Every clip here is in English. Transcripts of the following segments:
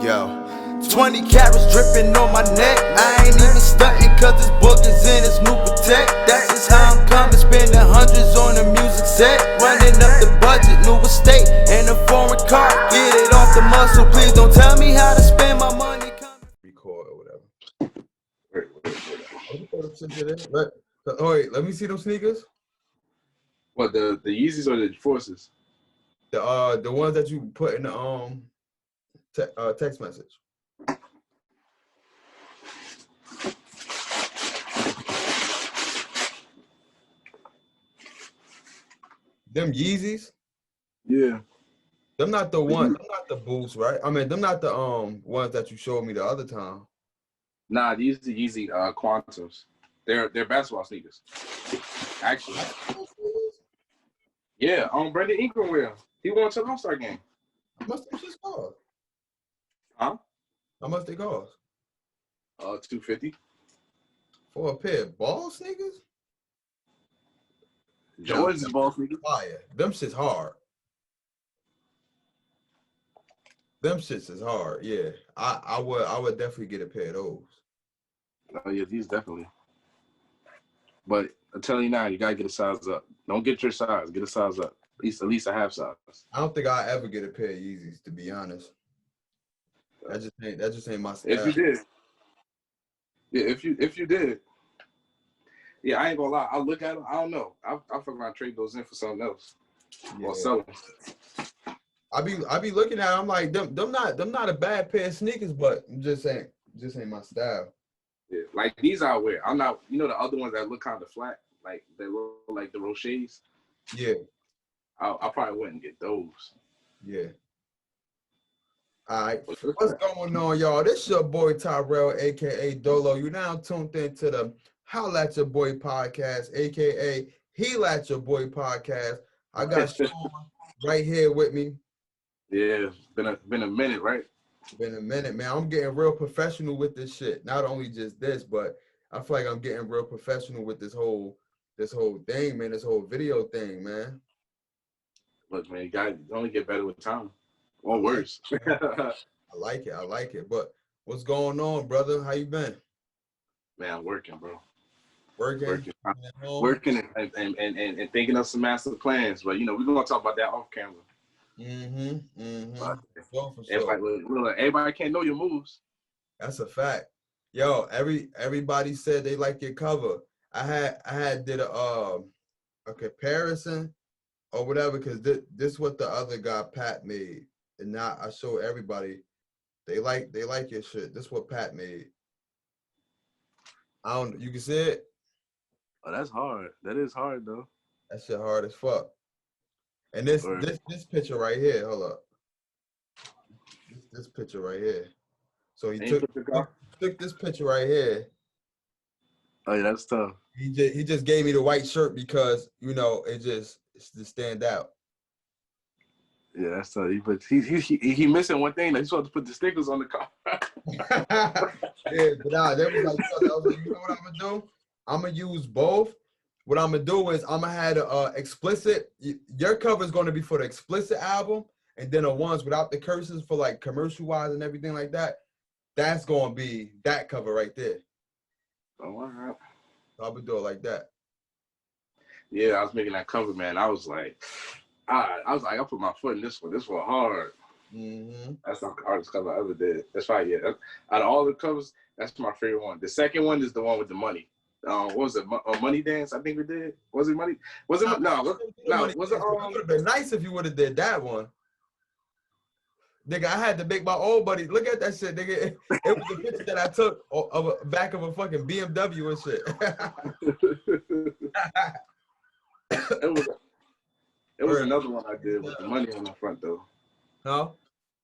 Yo, 20 carats dripping on my neck. I ain't even stunting cause this book is in its new protect. That's just how I'm coming, spending hundreds on the music set. Running up the budget, new estate, and a foreign car. Get it off the muscle, please don't tell me how to spend my money. Record or whatever. Oh, wait, let me see those sneakers. What, the Yeezys or the Forces? The ones that you put in the text message. Them Yeezys. Yeah. Them not the ones. Them not the boots, right? I mean, them not the ones that you showed me the other time. Nah, these are the Yeezy Quantums. They're basketball sneakers. Actually. Yeah, Brandon Ingram wear 'em. He won to the All-Star game. How much them shits cost? Huh? How much they cost? $250. For a pair of ball sneakers? Jordan's ball sneakers. Fire. Them shits hard. Them shits is hard. Yeah, I would definitely get a pair of those. Oh yeah, these definitely. But I'm telling you now, you gotta get a size up. Don't get your size. Get a size up. At least a half size. I don't think I'll ever get a pair of Yeezys, to be honest. That just ain't my style. If you did. Yeah, if you did. Yeah, I ain't gonna lie. I'll look at them. I don't know. I'll fucking trade those in for something else. Yeah. Or sell them. I be looking at them, I'm like, them not a bad pair of sneakers, but just ain't my style. Yeah, like these I wear. I'm not, the other ones that look kind of flat, like they look like the Rochers. Yeah. I probably wouldn't get those. Yeah. All right. What's going on, y'all? This your boy Tyrell, aka Dolo. You now tuned into the Holla at Your Boy podcast, aka Heal at Your Boy podcast. I got Sean right here with me. Yeah, it's been a minute, right? Been a minute, man. I'm getting real professional with this shit. Not only just this, but I feel like I'm getting real professional with this whole thing, man. This whole video thing, man. Look, man, you only get better with time, or worse. I like it. But what's going on, brother? How you been? Man, I'm working, bro. Working and thinking of some master plans. But we're gonna talk about that off camera. For sure. Everybody can't know your moves. That's a fact. Yo, everybody said they like your cover. I had did a comparison or whatever, because this what the other guy Pat made, and now I show everybody they like your shit. This what Pat made. You can see it. Oh, that's hard. That is hard though. That shit hard as fuck. And this picture right here, hold up. This picture right here. So he took this picture right here. Oh yeah, that's tough. He just gave me the white shirt because it's to stand out. Yeah, that's tough. But he missing one thing. He's supposed to put the stickers on the car. Yeah, but that was like, you know what I'm gonna do? I'm gonna use both. What I'm gonna do is I'm gonna have a explicit. Your cover is gonna be for the explicit album, and then the ones without the curses for like commercial wise and everything like that. That's gonna be that cover right there. Oh, all right. So I'm gonna do it like that. Yeah, I was making that cover, man. I was like, I put my foot in this one. This one hard. Mm-hmm. That's not the hardest cover I ever did. That's right. Yeah. Out of all the covers, that's my favorite one. The second one is the one with the money. What was it? Money Dance? I think we did. Was it Money? Was it? No. Was it? It would have been nice if you would have did that one. Nigga, I had to make my old buddy look at that shit, nigga. It was the picture that I took of a back of a fucking BMW and shit. It was another one I did with the money on the front though. No?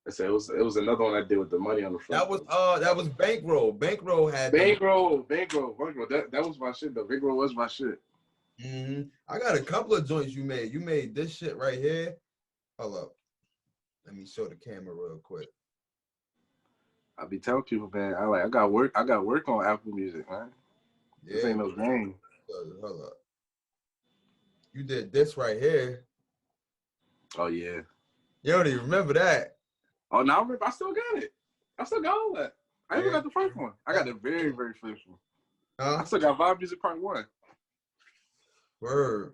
I said it was another one I did with the money on the front. That was Bankroll. Bankroll had Bankroll. That was my shit though. Bankroll was my shit. Mm-hmm. I got a couple of joints you made. You made this shit right here. Hold up. Let me show the camera real quick. I be telling people, man, I got work on Apple Music, man. Yeah. This ain't no game. Hold up. You did this right here. Oh yeah. You don't even remember that. Oh, now I still got it. still got all that. I even got the first one. I got the very, very first one. I still got Vibe Music Part 1. Word.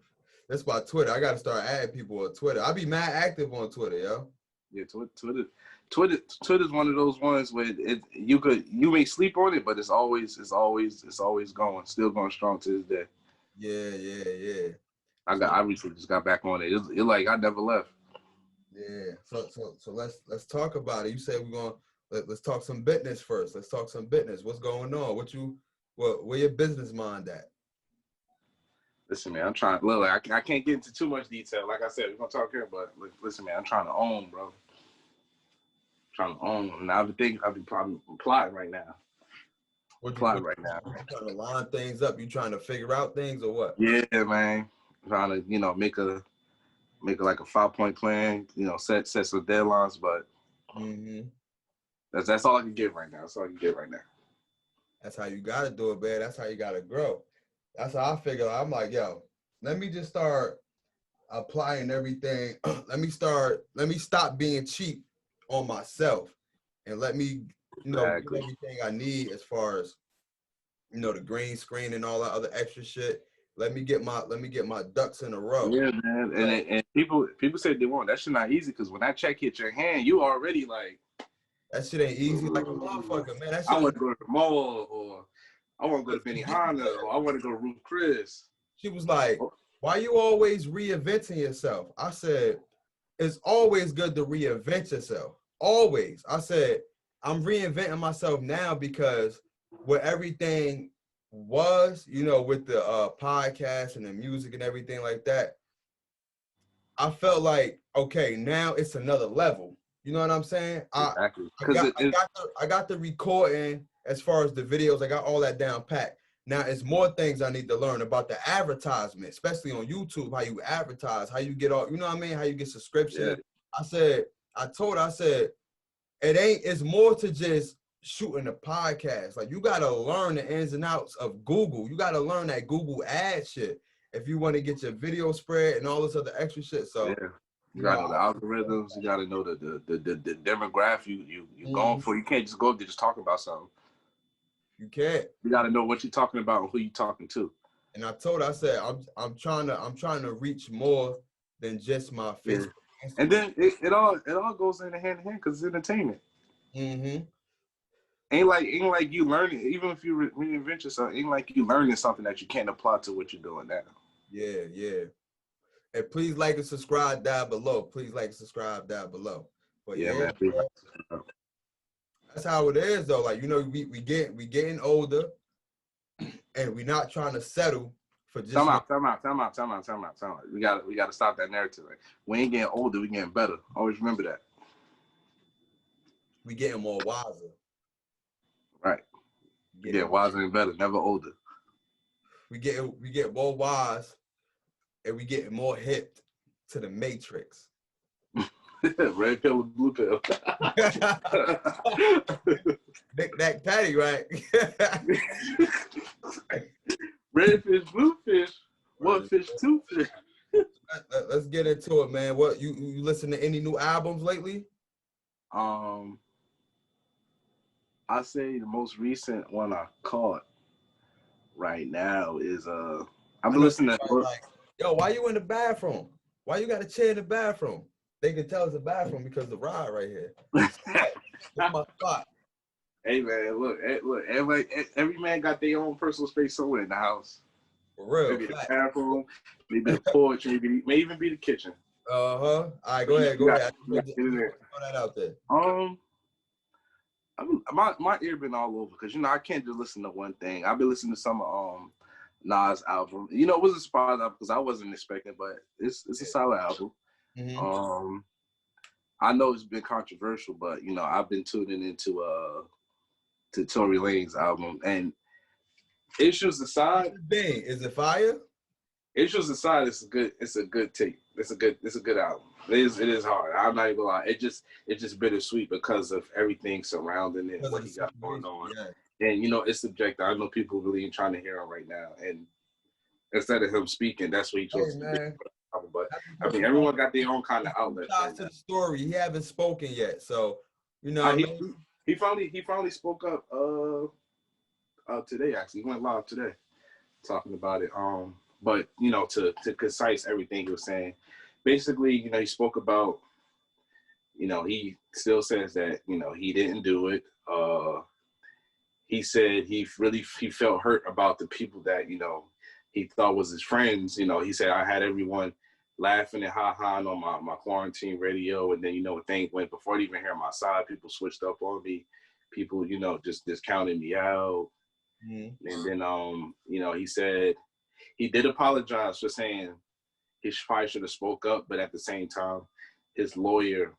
That's my Twitter. I gotta start adding people on Twitter. I be mad active on Twitter, yo. Yeah, Twitter's one of those ones where you may sleep on it, but it's always going, still going strong to this day. Yeah. I recently just got back on it. It's like I never left. Yeah. So let's talk about it. You said let's talk some business first. Let's talk some business. What's going on? Where your business mind at? Listen, man, I'm trying. Look, I can't get into too much detail. Like I said, we're gonna talk here, but listen, man, I'm trying to own, bro. And I've been probably plotting right now. Plotting right now. You trying to line things up? You trying to figure out things or what? Yeah, man. I'm trying to, make like a 5-point plan. Set some deadlines, but that's all I can get right now. That's all I can get right now. That's how you gotta do it, man. That's how you gotta grow. That's how I figure. I'm like, yo, let me just start applying everything. let me stop being cheap on myself, and let me, Exactly. get everything I need as far as, the green screen and all that other extra shit. Let me get my ducks in a row. Yeah, man. And people say they want that shit not easy because when that check hit your hand, you already like that shit ain't easy like a motherfucker, man. That shit I want to go to the mall, or I want to go to Benihana, or I want to go to Ruth Chris. She was like, why you always reinventing yourself? I said, it's always good to reinvent yourself. Always. I said, I'm reinventing myself now because where everything was, with the podcast and the music and everything like that, I felt like, okay, now it's another level. You know what I'm saying? Exactly. I got the recording as far as the videos. I got all that down pat. Now it's more things I need to learn about the advertisement, especially on YouTube, how you advertise, how you get all, you know what I mean? How you get subscriptions. Yeah. I told her, it's more to just shooting a podcast. Like, you got to learn the ins and outs of Google. You got to learn that Google ad shit if you want to get your video spread and all this other extra shit. So yeah. You gotta know the algorithms. You gotta know the demographic you going for. You can't just go up there just talking about something. You can't. You gotta know what you're talking about and who you're talking to. And I told her, I said, I'm trying to reach more than just my Facebook. Yeah. And then it all goes in hand in hand because it's entertainment. Mm-hmm. Ain't like you learning, even if you reinvent yourself, ain't like you learning something that you can't apply to what you're doing now. Yeah. And please like and subscribe down below. But yeah, man. That's how it is though. Like, we getting older, and we're not trying to settle for just. Time out. We gotta stop that narrative. Like, we ain't getting older, we getting better. Always remember that. We getting more wiser. Right. Yeah, wiser and better, never older. We get more wise, and we getting more hip to the Matrix. Red pill and blue pill. Big Mac Patty, right? Red fish, blue fish, one fish, two fish. Let's get into it, man. What you listen to any new albums lately? I say the most recent one I caught right now is I've been listening to like, yo, why you in the bathroom? Why you got a chair in the bathroom? They can tell it's a bathroom because the ride right here. That's my spot. Hey man, look, every man got their own personal space somewhere in the house. For real. Maybe the bathroom, maybe the porch, may even be the kitchen. All right, go ahead. Throw that out there. My ear been all over because I can't just listen to one thing. I've been listening to some Nas album. It was a surprise because I wasn't expecting, but it's a solid album. Mm-hmm. I know it's been controversial, but I've been tuning into to Tory Lanez album, and issues aside, is it fire? Issues aside, it's a good tape. It's a good album. It is hard. I'm not even gonna lie. It's just bittersweet because of everything surrounding it, what he got going on. Yeah. And it's subjective. I know people really ain't trying to hear him right now. And instead of him speaking, that's what he chose to do. But I mean, everyone got their own kind of outlet. To the story, he haven't spoken yet, so he finally spoke up today. Actually, he went live today talking about it. But to concise everything he was saying, basically, he spoke about, he still says that he didn't do it. He said he felt hurt about the people that he thought was his friends. He said I had everyone laughing and ha-ha on my quarantine radio, and then when things went, before I even hear my side, people switched up on me. People just counted me out. Mm-hmm. And then he said he did apologize for saying he probably should have spoke up, but at the same time, his lawyer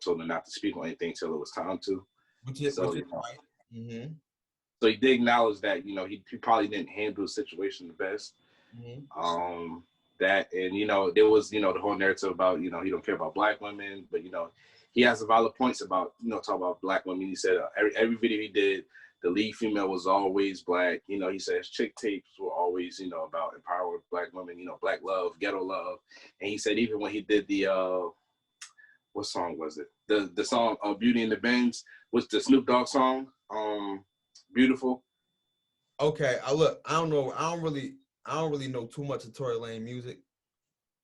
told him not to speak on anything till it was time to. Which is right. Mm-hmm. So he did acknowledge that he probably didn't handle the situation the best. Mm-hmm. That, and there was the whole narrative about he don't care about black women, but he has a valid points about talk about black women. He said every video he did, the lead female was always black. He says chick tapes were always about empowering black women, black love, ghetto love. And he said even when he did the what song was it? The song Beauty and the Benz was the Snoop Dogg song. Beautiful. Okay, I don't know. I don't really know too much of Tory Lane music.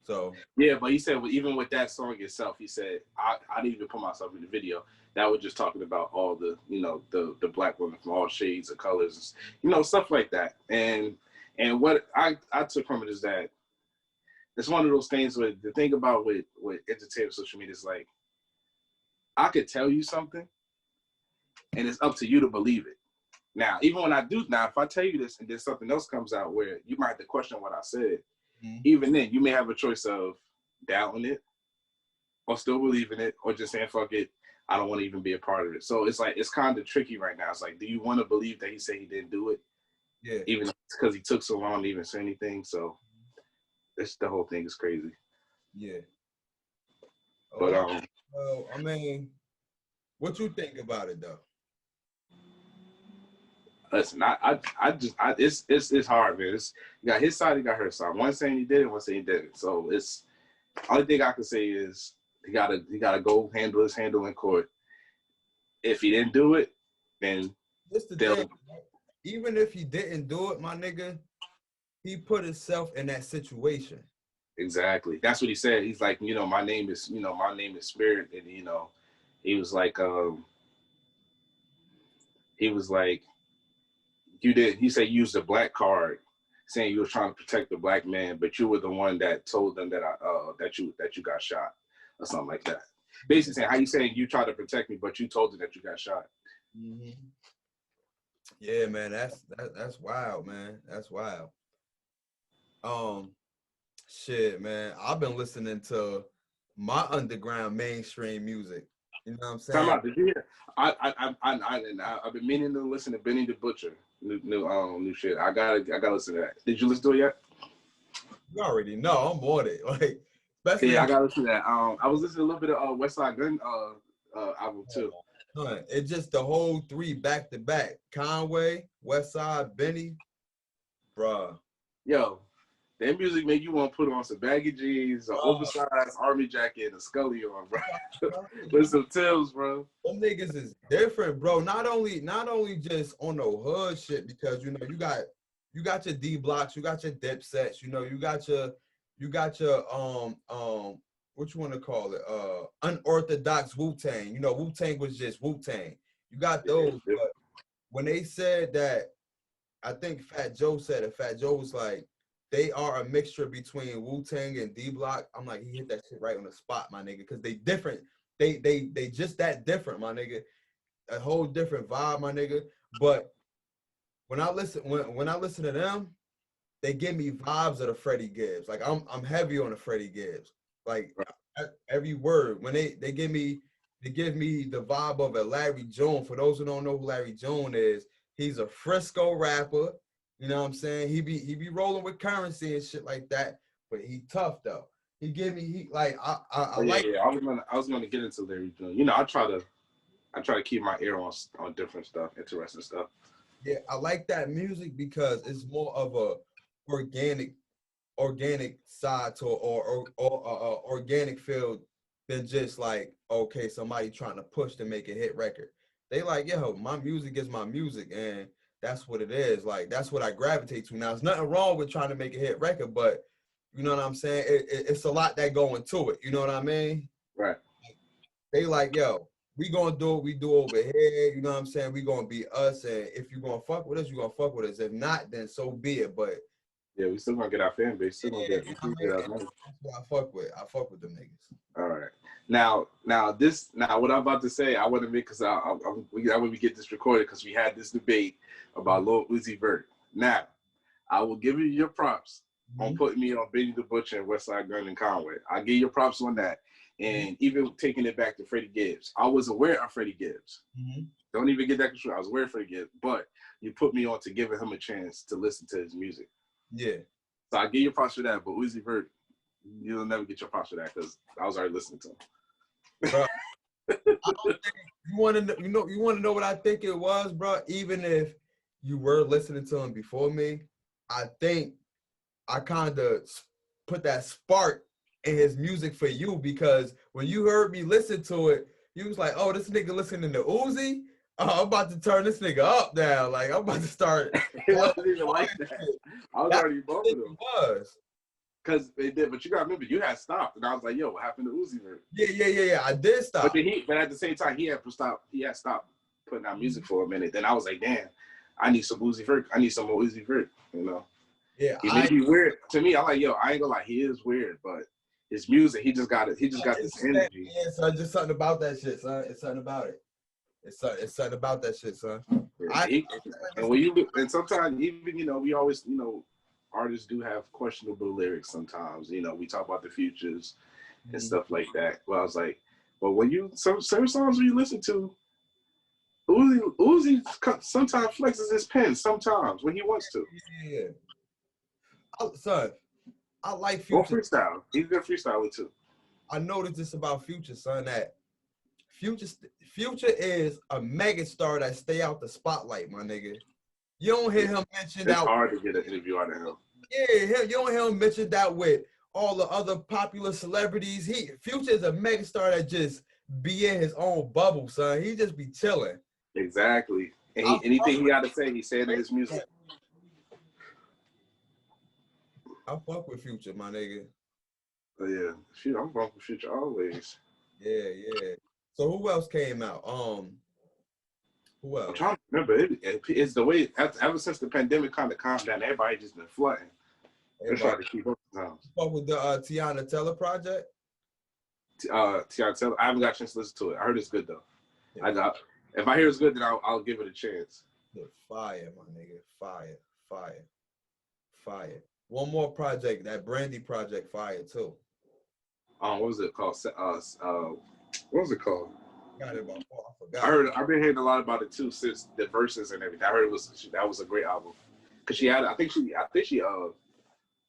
So yeah, but he said even with that song itself, he said I didn't even put myself in the video. That was just talking about all the the black women from all shades of colors, stuff like that. And what I took from it is that it's one of those things where the thing about with entertainment social media is like I could tell you something, and it's up to you to believe it. Now, even when if I tell you this and then something else comes out where you might have to question what I said, mm-hmm. Even then, you may have a choice of doubting it or still believing it or just saying, fuck it, I don't want to even be a part of it. So it's like, it's kind of tricky right now. It's like, do you want to believe that he said he didn't do it? Yeah. Even because he took so long to even say anything. So the whole thing is crazy. Yeah. But, well, I mean, what you think about it though? Listen, it's hard, man. You got his side, you got her side. One saying he did it, one saying he didn't. So it's only thing I can say is he gotta go handle in court. If he didn't do it, then thing, even if he didn't do it, my nigga, he put himself in that situation. Exactly. That's what he said. He's like, my name is Spirit, and he was like, you did. He said use the black card, saying you were trying to protect the black man, but you were the one that told them that that you got shot or something like that. Basically saying how you saying you tried to protect me, but you told them that you got shot. Mm-hmm. Yeah, man, that's wild, man. That's wild. Shit, man. I've been listening to my underground mainstream music. You know what I'm saying? Time out. Did you hear? I've been meaning to listen to Benny the Butcher. New shit. I gotta listen to that. Did you listen to it yet? You already know I'm on it. Like, yeah, I gotta listen to that. I was listening to a little bit of West Side Gun album too. It's just the whole three back to back. Conway, West Side, Benny, bruh. Yo, that music make you want to put on some baggy jeans, an oversized army jacket, and a Scully on, bro. With some Timbs, bro. Them niggas is different, bro. Not only just on the hood shit, because you got your D blocks, you got your dip sets, you got your what you want to call it? Unorthodox Wu-Tang. Wu-Tang was just Wu-Tang. You got those, but when they said that, I think Fat Joe said it. Fat Joe was like, they are a mixture between Wu-Tang and D-Block. I'm like, he hit that shit right on the spot, my nigga, because they different. They just that different, my nigga. A whole different vibe, my nigga. But when I listen to them, they give me vibes of the Freddie Gibbs. Like I'm heavy on the Freddie Gibbs. Like every word. When they give me the vibe of a Larry June. For those who don't know who Larry June is, he's a Frisco rapper. You know what I'm saying? He be rolling with currency and shit like that, but he tough though. I was gonna get into Larry June. I try to keep my ear on different stuff, interesting stuff. Yeah, I like that music because it's more of a organic side to or organic feel than just like, okay, somebody trying to push to make a hit record. They like, yo, my music is my music, and that's what it is. Like, that's what I gravitate to. Now, there's nothing wrong with trying to make a hit record, but you know what I'm saying? It's a lot that go into it. You know what I mean? Right. They like, yo, we gonna do what we do over here. You know what I'm saying? We gonna be us, and if you gonna fuck with us, you gonna fuck with us. If not, then so be it. But Yeah, we still gonna get our fan base. Still gonna get, you know what I mean? That's what I fuck with. I fuck with them niggas. all right. Now what I'm about to say, I want to make, because I want to get this recorded, because we had this debate about Lil Uzi Vert. Now, I will give you your props on putting me on Benny the Butcher and Westside Gunn and Conway. I'll give you props on that. And even taking it back to Freddie Gibbs, I was aware of Freddie Gibbs. Don't even get that confused. I was aware of Freddie Gibbs, but you put me on to giving him a chance to listen to his music. Yeah. So I give you props for that, but Uzi Vert, you'll never get your props for that, because I was already listening to him. Bro, I don't think you want to know what I think it was, bro. Even if you were listening to him before me, I think I kind of put that spark in his music for you, because when you heard me listen to it, you was like, "Oh, this nigga listening to Uzi. Oh, I'm about to turn this nigga up now. Like, I'm about to start." It wasn't even like that. I was already bumping him. Because they did, but you gotta remember, you had stopped, and I was like, "Yo, what happened to Uzi Vert?" Yeah. I did stop. But at the same time, he had stopped putting out music for a minute. Then I was like, "Damn, I need some Uzi Vert. I need some more Uzi Vert." You know? Yeah, he may be weird to me. I'm like, "Yo, I ain't gonna lie, he is weird, but his music, he just got it. He just got this energy." Yeah, son, just something about that shit, son. It's something about it. It's something about that shit, son. Yeah, and sometimes even, you know, we always, you know, artists do have questionable lyrics sometimes. You know, we talk about the futures and stuff like that. Well, I was like, but when you certain songs when you listen to, Uzi sometimes flexes his pen sometimes when he wants to. Yeah. Son, I like Future. Future. Freestyle. He's a good freestyler too. I noticed this about Future, son, that Future is a mega star that stay out the spotlight, my nigga. You don't hear him mention that. It's hard to get an interview out of him. Yeah, you don't hear him mention that with all the other popular celebrities. Future is a mega star that just be in his own bubble, son. He just be chilling. Exactly. And anything he got to say, he said in his music. I fuck with Future, my nigga. Oh, yeah. Shoot, I'm fucking with Future always. Yeah. So who else came out? Who else? I'm trying to remember. It's the way, ever since the pandemic kind of calmed down, everybody just been flooding. They're trying to keep up sometimes. Fuck with the Tiana Teller project? Tiana Teller, I haven't got a chance to listen to it. I heard it's good though. Yeah. If I hear it's good, then I'll give it a chance. Fire, my nigga. Fire. One more project, that Brandy project, fire too. What was it called? What was it called? Got it about four. I forgot. I've been hearing a lot about it too since the verses and everything. I heard that was a great album. Cause she had, I think she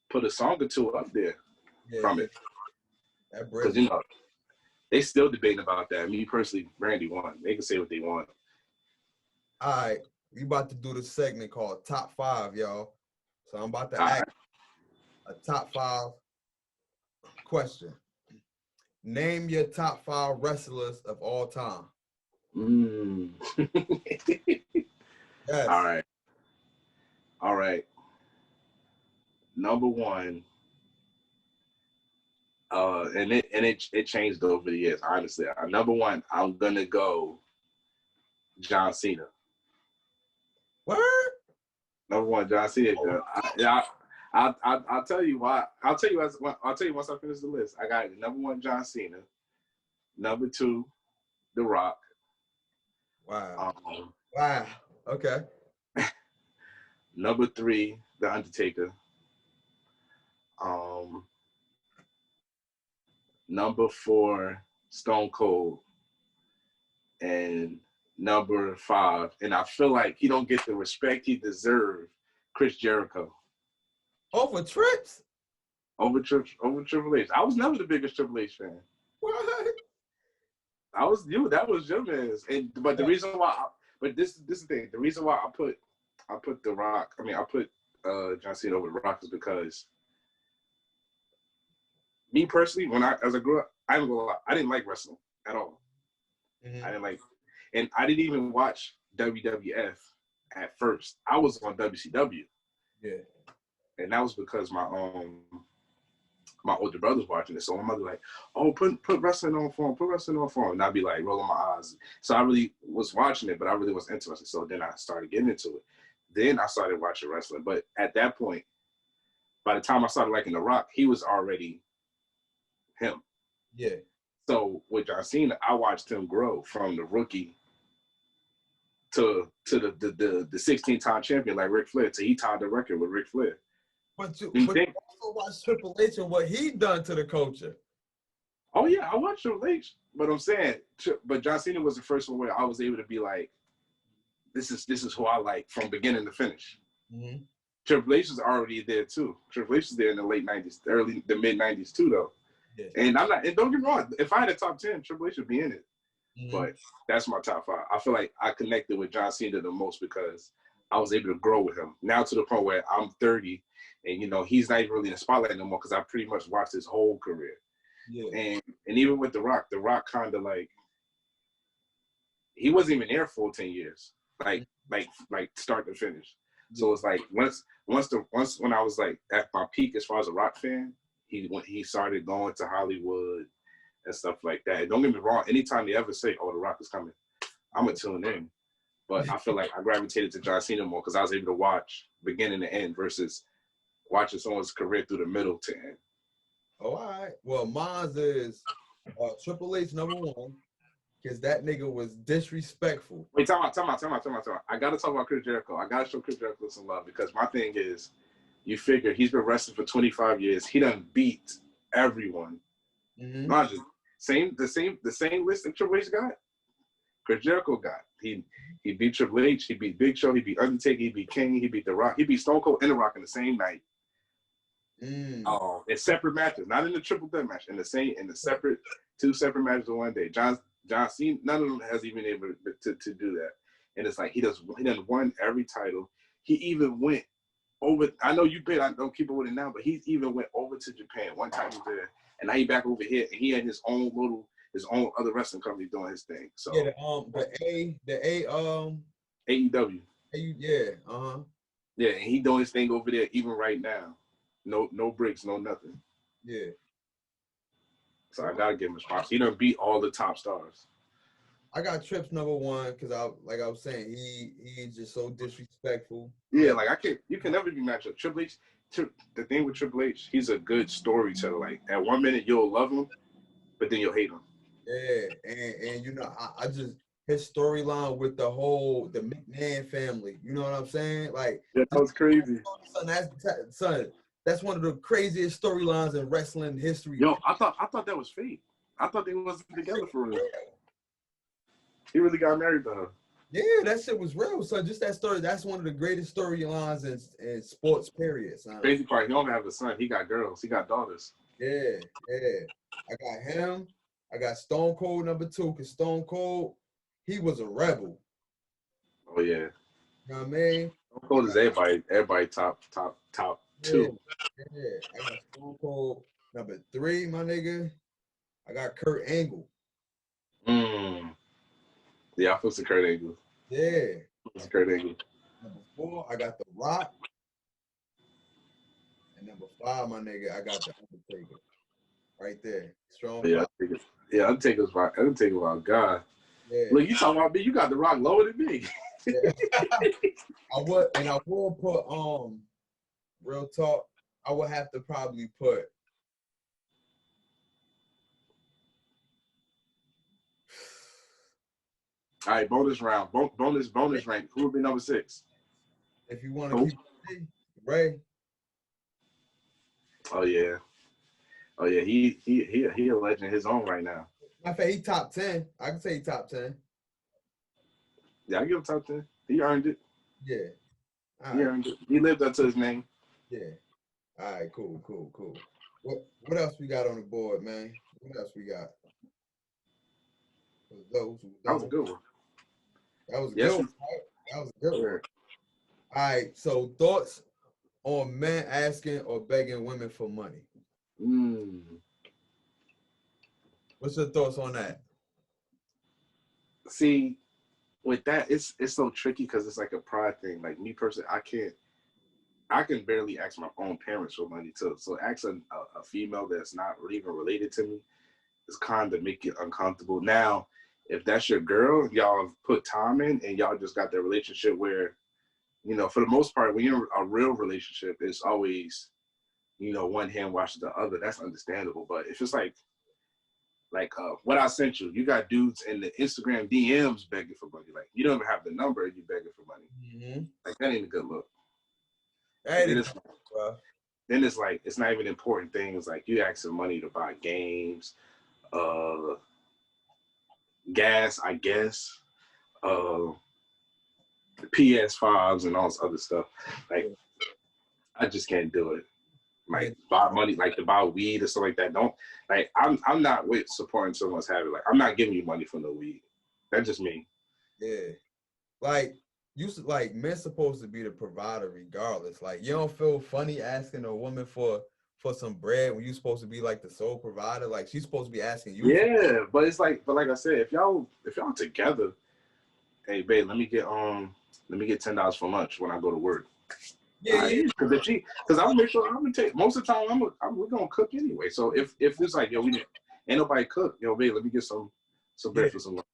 put a song or two up there from it. Because, you know, they still debating about that. Me personally, Brandy won. They can say what they want. All right, we about to do this segment called Top 5, y'all. So I'm about to ask a top 5 question. Name your top 5 wrestlers of all time. Yes. All right. Number 1. And it changed over the years, honestly. Number 1, I'm gonna go John Cena. Word? Number 1, John Cena. I'll tell you why. I'll tell you once I finish the list. I got number 1, John Cena. Number 2, The Rock. Wow. Wow. Okay. Number 3, The Undertaker. Number 4, Stone Cold. And number 5, and I feel like he don't get the respect he deserves, Chris Jericho. Over Trips? Over Triple H. I was never the biggest Triple H fan. What? That was your man's. But the reason why, this is the thing. The reason why I put The Rock. I mean, I put John Cena over The Rock is because me personally, as I grew up, I didn't like wrestling at all. Mm-hmm. I didn't like, And I didn't even watch WWF at first. I was on WCW. Yeah. And that was because my older brother was watching it. So my mother like, oh, put wrestling on for him, put wrestling on for him. And I'd be like rolling my eyes. So I really was watching it, but I really was interested. So then I started getting into it. Then I started watching wrestling. But at that point, by the time I started liking The Rock, he was already him. Yeah. So with John Cena, I watched him grow from the rookie to the 16-time champion like Ric Flair, till he tied the record with Ric Flair. But you also watch Triple H and what he done to the culture. Oh yeah, I watched Triple H, but I'm saying, but John Cena was the first one where I was able to be like, this is who I like from beginning to finish. Mm-hmm. Triple H is already there too. Triple H is there in the late '90s, the mid '90s too, though. Yeah. And I'm not. And don't get me wrong, if I had a top 10, Triple H would be in it. Mm-hmm. But that's my top 5. I feel like I connected with John Cena the most because I was able to grow with him. Now to the point where I'm 30, and he's not even really in the spotlight no more because I pretty much watched his whole career. Yeah. And even with The Rock kind of like, he wasn't even there for 10 years, like start to finish. So it's like once when I was like at my peak as far as a Rock fan, he started going to Hollywood and stuff like that. And don't get me wrong, anytime they ever say, "Oh, The Rock is coming," I'm gonna tune in. But I feel like I gravitated to John Cena more because I was able to watch beginning to end versus watching someone's career through the middle to end. Oh, all right. Well, mine is Triple H #1 because that nigga was disrespectful. Wait, time out. I gotta talk about Chris Jericho. I gotta show Chris Jericho some love because my thing is, you figure he's been wrestling for 25 years. He done beat everyone. Mm-hmm. Not just the same list that Triple H got. Chris Jericho got. He beat Triple H. He beat Big Show. He beat Undertaker. He beat King. He beat The Rock. He beat Stone Cold and The Rock in the same night. In separate matches, not in the triple threat match. In the two separate matches in one day. John Cena, none of them has even been able to do that. And it's like he done won every title. He even went over. I know you bet I don't keep it with it now, but he even went over to Japan one time he was there, and now he back over here, and he had his own other wrestling company doing his thing. So yeah, AEW. Yeah, yeah, and he doing his thing over there even right now. No breaks, no nothing. Yeah. So I gotta give him a spot. He done beat all the top stars. I got Trips #1 because I was saying, he's just so disrespectful. Yeah, like you can never be matched up. Triple H. The thing with Triple H, he's a good storyteller. Like at one minute you'll love him, but then you'll hate him. Yeah, and I just his storyline with the McMahon family. You know what I'm saying? Like that was crazy. That's one of the craziest storylines in wrestling history. Yo, I thought that was fake. I thought they wasn't together for real. He really got married to her. Yeah, that shit was real. So just that story, that's one of the greatest storylines in sports, period. Son. Crazy part, he don't have a son. He got girls. He got daughters. Yeah. I got him. I got Stone Cold #2 because Stone Cold, he was a rebel. Oh yeah. You know what I mean? Stone Cold is everybody top 2. Yeah. I got Stone Cold #3, my nigga. I got Kurt Angle. Yeah, I feel some Kurt Angle. Yeah. Kurt Angle. #4, I got The Rock. And #5, my nigga, I got The Undertaker. Right there. Strong. Yeah, Undertaker's my God. Yeah. Look, you talking about me? You got The Rock lower than me. Yeah. I will put real talk. I would have to probably put all right, bonus round. Bonus rank. Who would be number 6? If you want to keep it, Ray. Oh yeah. He a legend in his own right now. I think he top 10. I can say he top 10. Yeah, I give him top 10. He earned it. Yeah. He earned it. He lived up to his name. Yeah. All right, cool. What else we got on the board, man? What else we got? That was a good one. That was a good one, right? That was a good one. All right, so thoughts on men asking or begging women for money? Mm. What's your thoughts on that? See, with that, it's so tricky because it's like a pride thing. Like me personally, I can barely ask my own parents for money too. So asking a female that's not even related to me is kind of make it uncomfortable. Now, if that's your girl, y'all have put time in and y'all just got that relationship where, for the most part, when you're in a real relationship, it's always, one hand washes the other. That's understandable. But if it's like what I sent you, you got dudes in the Instagram DMs begging for money. Like you don't even have the number and you begging for money. Mm-hmm. Like that ain't a good look. Then it's like it's not even important things. Like you asking money to buy games, gas, I guess, PS5s and all this other stuff. Like I just can't do it. Like buy money, like to buy weed or stuff like that. Don't like I'm not with supporting someone's habit. Like I'm not giving you money for no weed. That's just me. Yeah. Like men supposed to be the provider regardless. Like you don't feel funny asking a woman for some bread when you're supposed to be like the sole provider. Like she's supposed to be asking you. Yeah, but it's like I said, if y'all together, hey babe, let me get $10 for lunch when I go to work. Yeah, because I'll make sure I'm gonna take most of the time. We're gonna cook anyway. So if it's like ain't nobody cook, babe, let me get some bread for some lunch.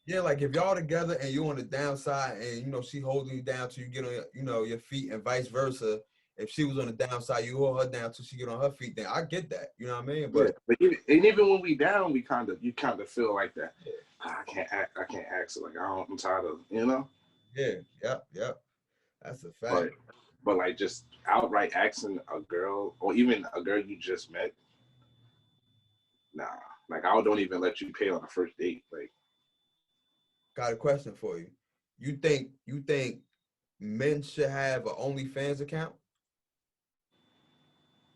Yeah, like if y'all together and you're on the downside and she holding you down till you get on your feet and vice versa. If she was on the downside, you hold her down till she get on her feet. Then I get that, you know what I mean? But even when we down, you kind of feel like that. I can't ask her. Like I'm tired of Yeah, yep. That's a fact. But like just outright asking a girl or even a girl you just met, nah. Like I don't even let you pay on the first date. Like, got a question for you. You think men should have an OnlyFans account?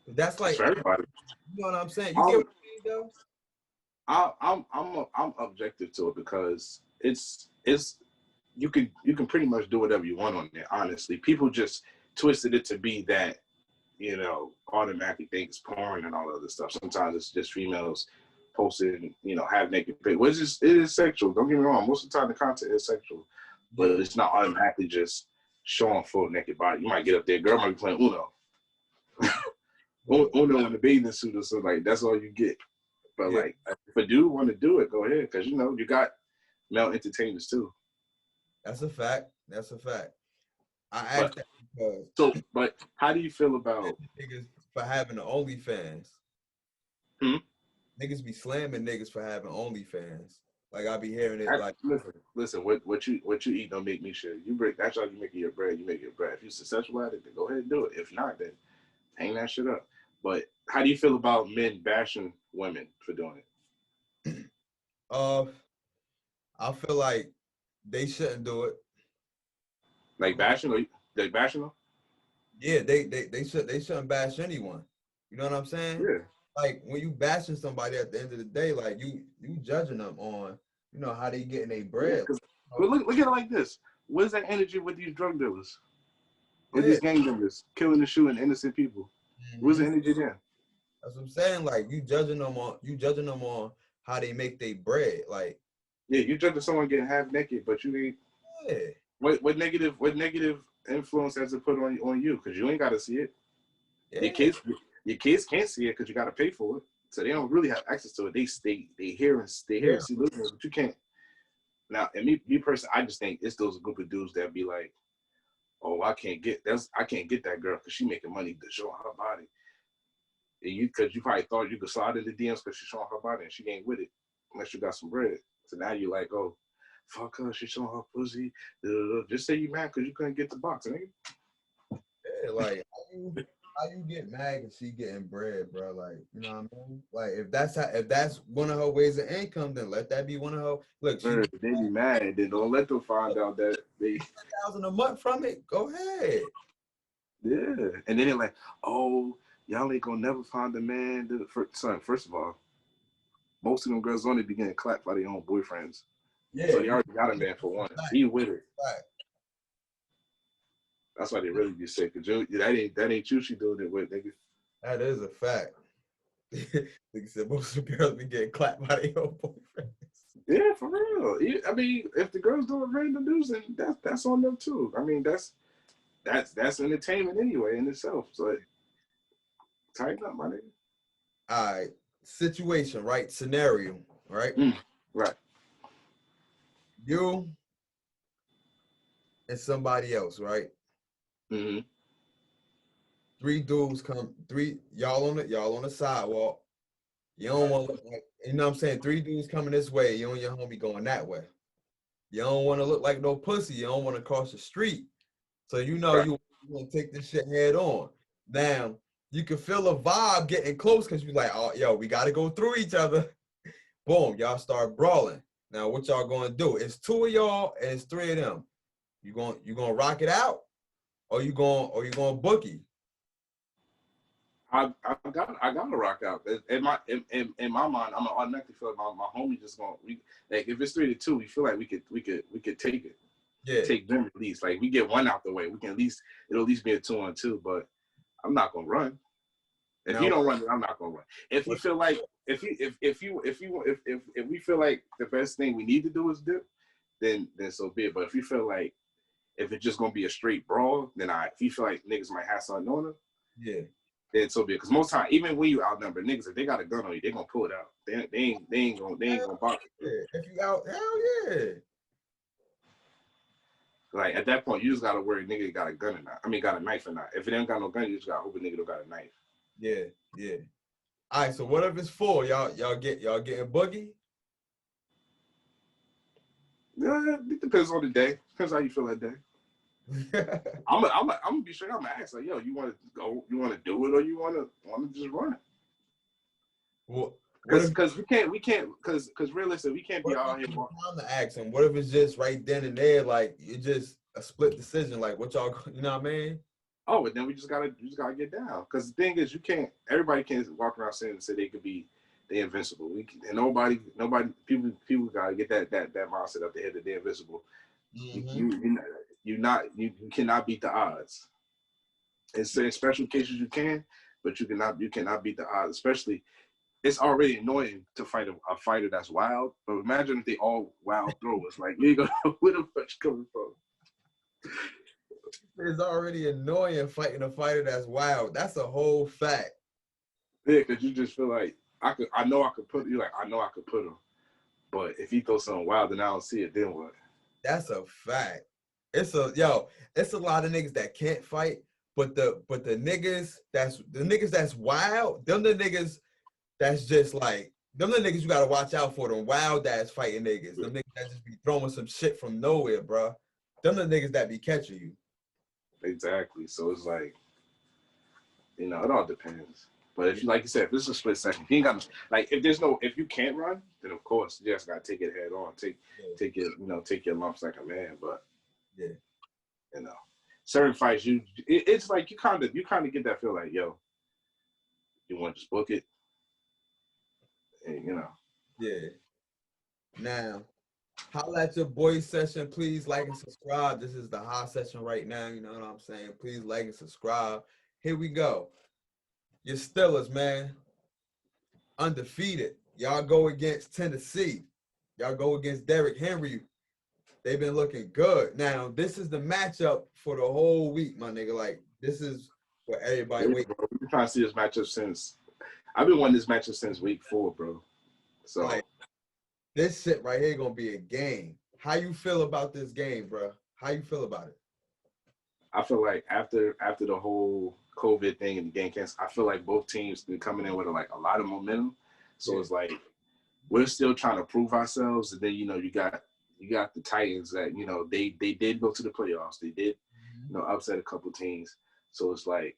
That's like for everybody. You know what I'm saying? You get what I mean, though? I'm objective to it because it's you can pretty much do whatever you want on there. Honestly, people just twisted it to be that automatically think it's porn and all other stuff. Sometimes it's just females posting half naked pic, which it is sexual. Don't get me wrong. Most of the time the content is sexual, but it's not automatically just showing full naked body. You might get up there, girl might be playing Uno. Uno in the bathing suit or something, like that's all you get. But like if a dude want to do it, go ahead, because you got male entertainers too. That's a fact. I asked that because but how do you feel about niggas for having the OnlyFans? Niggas be slamming niggas for having OnlyFans. Like I be hearing it. Like listen, what you eat don't make me shit. That's how you make your bread. You make your bread. If you're successful at it, then go ahead and do it. If not, then hang that shit up. But how do you feel about men bashing women for doing it? I feel like they shouldn't do it. Like bashing, or they bashing them? Yeah, they shouldn't bash anyone. You know what I'm saying? Yeah. Like when you bashing somebody at the end of the day, like you judging them on how they getting their bread. Yeah, but look at it like this. Where's that energy with these drug dealers? With these gang members killing and shooting innocent people? Where's the energy there? That's what I'm saying. Like you judging them on how they make their bread. Like you judging someone getting half naked, but you ain't. Yeah. What negative influence has it put on you? Because you ain't got to see it. Yeah. Your kids can't see it because you got to pay for it, so they don't really have access to it. They hear and see listening, but you can't. Now, and me personally, I just think it's those group of dudes that be like, oh, I can't get that girl because she making money to show her body. And because you probably thought you could slide in the DMs because she's showing her body and she ain't with it unless you got some bread. So now you're like, oh, fuck her, she's showing her pussy. Just say you mad because you couldn't get the box, nigga. Yeah, like how you get mad and she getting bread, bro? Like, you know what I mean? Like if that's one of her ways of income, then let that be one of her. Look, they be mad. Then don't let them find out that they $1,000 a month from it. Go ahead. Yeah, and then they're like, oh, y'all ain't gonna never find a man. Son, first of all, most of them girls only be getting clapped by their own boyfriends. Yeah. So they already got a man for one. He with it. Right. That's why they really be sick. Cause that ain't you she doing it with, nigga. That is a fact. Like I said, most of the girls be getting clapped by their own boyfriends. Yeah, for real. I mean, if the girls doing random dudes, then that's on them too. I mean, that's entertainment anyway in itself. So tighten up, my nigga. All right, situation, right? Scenario, right? Right. You and somebody else, right? Mm-hmm. Three dudes come, y'all on the sidewalk. You don't want to look like, you know what I'm saying? Three dudes coming this way, you and your homie going that way. You don't want to look like no pussy. You don't want to cross the street. So you know Right. you want to take this shit head on. Now, you can feel a vibe getting close because you're like, oh, yo, we got to go through each other. Boom, y'all start brawling. Now, what y'all going to do? It's two of y'all and it's three of them. You going to rock it out or you going to bookie? I gotta rock out. In my mind, I'm gonna automatically feel like my homie just gonna like if it's 3-2, we feel like we could take it. Yeah. Take them at least. Like we get one out the way. We can it'll at least be a 2-on-2, but I'm not gonna run. If you don't run, I'm not gonna run. If you feel like if we feel like the best thing we need to do is dip, then so be it. But if you feel like if it's just gonna be a straight brawl, then if you feel like niggas might have something on them, yeah, then so be it. Because most time, even when you outnumber niggas, if they got a gun on you, they gonna pull it out. They ain't gonna box you. Yeah. If you out, hell yeah. Like at that point, you just gotta worry nigga got a gun or not. I mean, got a knife or not. If it ain't got no gun, you just gotta hope a nigga don't got a knife. Yeah, yeah. All right, so what if it's four? Y'all getting boogie? Yeah, it depends on the day. Depends how you feel that day. I'm gonna be straight. I'm gonna ask like, yo, you want to go? You want to do it, or you want to just run? Well, because we can't because realistically we can't be out here. I'm to ask him. What if it's just right then and there, like it's just a split decision, like what y'all, you know what I mean? Oh, but then you just gotta get down. Because the thing is, everybody can't walk around saying they could be they invincible. And nobody people gotta get that mindset up there that they're invincible. Mm-hmm. You cannot beat the odds. In special cases you can, but you cannot beat the odds. Especially, it's already annoying to fight a fighter that's wild. But imagine if they all wild throwers. Like you ain't gonna know where the fuck's coming from. It's already annoying fighting a fighter that's wild. That's a whole fact. Yeah, because you just feel like I know I could put him. But if he throws something wild and I don't see it, then what? That's a fact. It's a lot of niggas that can't fight, but the niggas that's wild, them the niggas that's just like them the niggas you gotta watch out for, them wild ass fighting niggas. Them niggas that just be throwing some shit from nowhere, bro. Them the niggas that be catching you. Exactly. So it's like, it all depends. But if you, like you said, if this is a split second, if you ain't got like, if you can't run, then of course you just gotta take it head on, take your lumps like a man. But yeah, certain fights, it's like you kind of get that feel like, yo, you want to just book it, and yeah. Now, holla at your boy session. Please like and subscribe. This is the hot session right now. You know what I'm saying? Please like and subscribe. Here we go. Your Steelers, man. Undefeated. Y'all go against Tennessee. Y'all go against Derrick Henry. They've been looking good. Now, this is the matchup for the whole week, my nigga. Like, this is what everybody wait. We've been trying to see this matchup since I've been wanting this matchup since week 4, bro. So like, this shit right here gonna be a game. How you feel about this game, bro? How you feel about it? I feel like after the whole COVID thing and the game canceled, I feel like both teams been coming in with like a lot of momentum. So It's like we're still trying to prove ourselves. And then you got the Titans that they did go to the playoffs. They did upset a couple teams. So it's like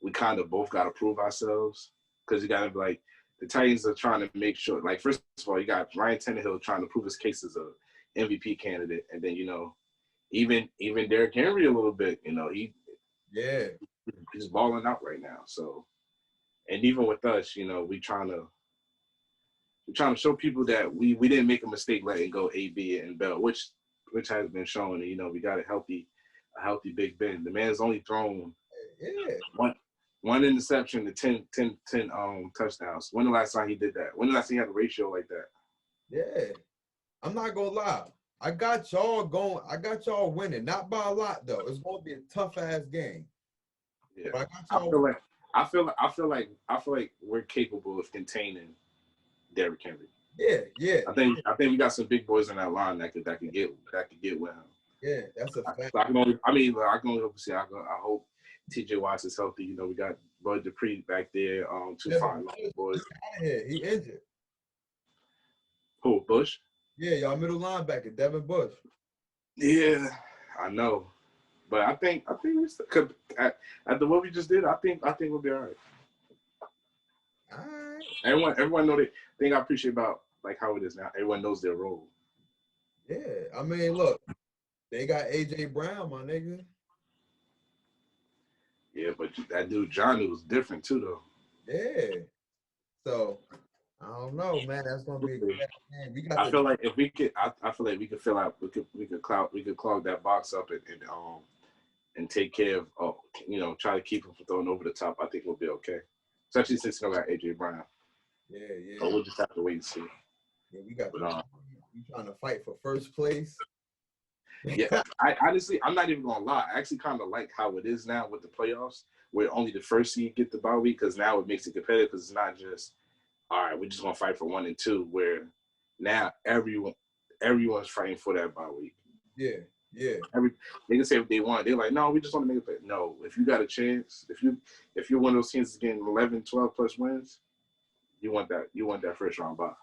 we kind of both got to prove ourselves because you got to be like the Titans are trying to make sure. Like first of all, you got Ryan Tannehill trying to prove his case as a MVP candidate, and then even Derrick Henry a little bit. He's balling out right now. So, and even with us, we trying to show people that we didn't make a mistake letting go AB and Bell, which has been shown. We got a healthy Big Ben. The man's only thrown one interception to 10 touchdowns. When the last time he did that? When the last time he had a ratio like that? Yeah. I'm not gonna lie. I got y'all going. I got y'all winning. Not by a lot though. It's gonna be a tough ass game. Yeah. But I got I y'all. feel like we're capable of containing Derrick Henry. Yeah. I think we got some big boys in that line that could get with him. Yeah, that's a fact. I can only hope to see. I hope TJ Watts is healthy. You know, we got Bud Dupree back there. Two fine boys. Out of here. He injured. Who, Bush? Yeah, y'all middle linebacker, Devin Bush. Yeah, I know, but I think we could after what we just did. I think we'll be all right. All right. Everyone know the thing I appreciate about like how it is now. Everyone knows their role. Yeah, I mean, look, they got AJ Brown, my nigga. Yeah, but that dude Johnny was different too, though. Yeah. So I don't know, man. That's gonna be a good game. We got. I feel like if we could, I feel like we could fill out. We could clog that box up and take care of try to keep him from throwing over the top. I think we'll be okay. Especially since we got AJ Brown. Yeah. So we'll just have to wait and see. Yeah, we got. We trying to fight for first place. Yeah, I honestly, I'm not even gonna lie. I actually kind of like how it is now with the playoffs, where only the first seed get the bye week, because now it makes it competitive. Because it's not just, all right, we're just gonna fight for 1 and 2. Where now everyone's fighting for that bye week. Yeah. They can say if they want, they're like, no, we just want to make it. No, if you got a chance, if you're one of those teams that's getting 11, 12 plus wins, you want that first round bye.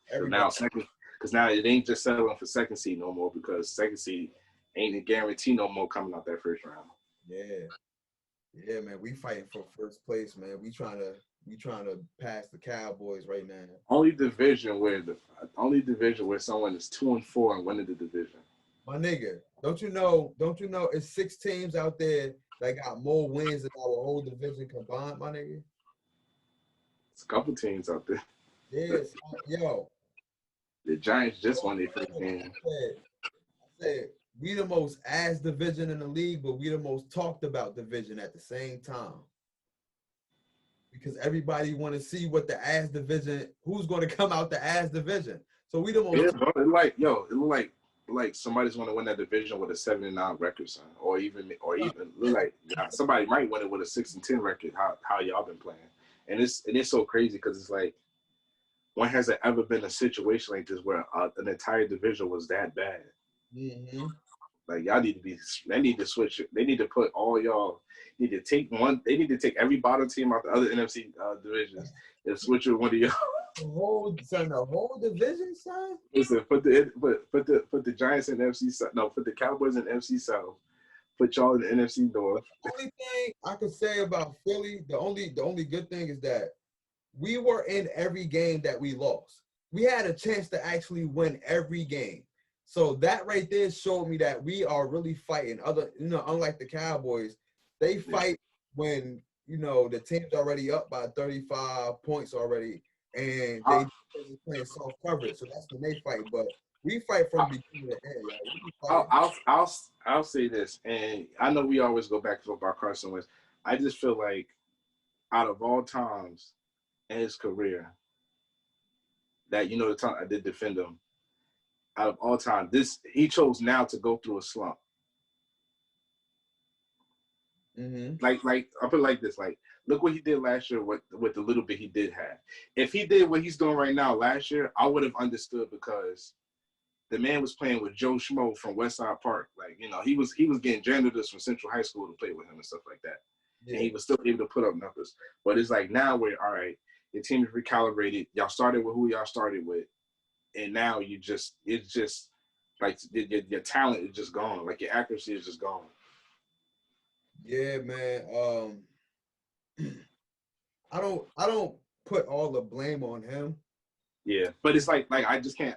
So now second. Because now it ain't just settling for second seed no more, because second seed ain't a guarantee no more coming out that first round. Yeah, man. We fighting for first place, man. We trying to pass the Cowboys right now. Only division where someone is 2-4 and winning the division. My nigga, don't you know? It's 6 teams out there that got more wins than our whole division combined, my nigga. It's a couple teams out there. Yes, yo. The Giants just won their first game. I said, we the most ass division in the league, but we the most talked about division at the same time. Because everybody want to see what the ass division, who's going to come out the ass division. So we the most. Yeah, bro. It look like somebody's going to win that division with a 7-9 record, son, or even look like somebody might win it with a 6-10 record. How y'all been playing? And it's so crazy because it's like, when has there ever been a situation like this where an entire division was that bad? Mm-hmm. Like y'all they need to switch it. They need to put all y'all. They need to take every bottom team out the other NFC divisions and switch it with one of y'all. The whole division, son. Listen, put the Giants in NFC South. No, put the Cowboys in NFC South. Put y'all in the NFC North. The only thing I could say about Philly, the only good thing is that we were in every game that we lost. We had a chance to actually win every game. So that right there showed me that we are really fighting. Unlike the Cowboys, they fight when, the team's already up by 35 points already, and they playing soft coverage. So that's when they fight. But we fight from beginning to end. I'll say this, and I know we always go back and forth about Carson Wentz. I just feel like out of all times in his career, that the time I did defend him, out of all time, he chose now to go through a slump. Mm-hmm. Like I'll put it like this: like, look what he did last year with the little bit he did have. If he did what he's doing right now last year, I would have understood, because the man was playing with Joe Schmo from Westside Park. Like, he was getting janitors from Central High School to play with him and stuff like that. Yeah. And he was still able to put up numbers. But it's like now we're all right. Your team is recalibrated. Y'all started with who y'all started with, and now it's just like your talent is just gone. Like your accuracy is just gone. Yeah, man. I don't put all the blame on him. Yeah, but it's like I just can't.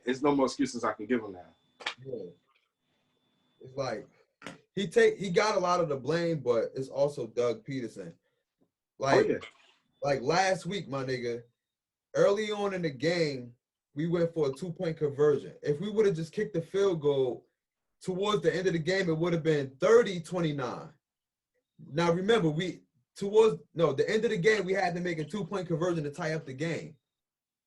There's no more excuses I can give him now. Yeah, it's like he got a lot of the blame, but it's also Doug Peterson. Like last week, my nigga, early on in the game, we went for a 2-point conversion. If we would have just kicked the field goal towards the end of the game, it would have been 30-29. Now remember, the end of the game, we had to make a 2-point conversion to tie up the game.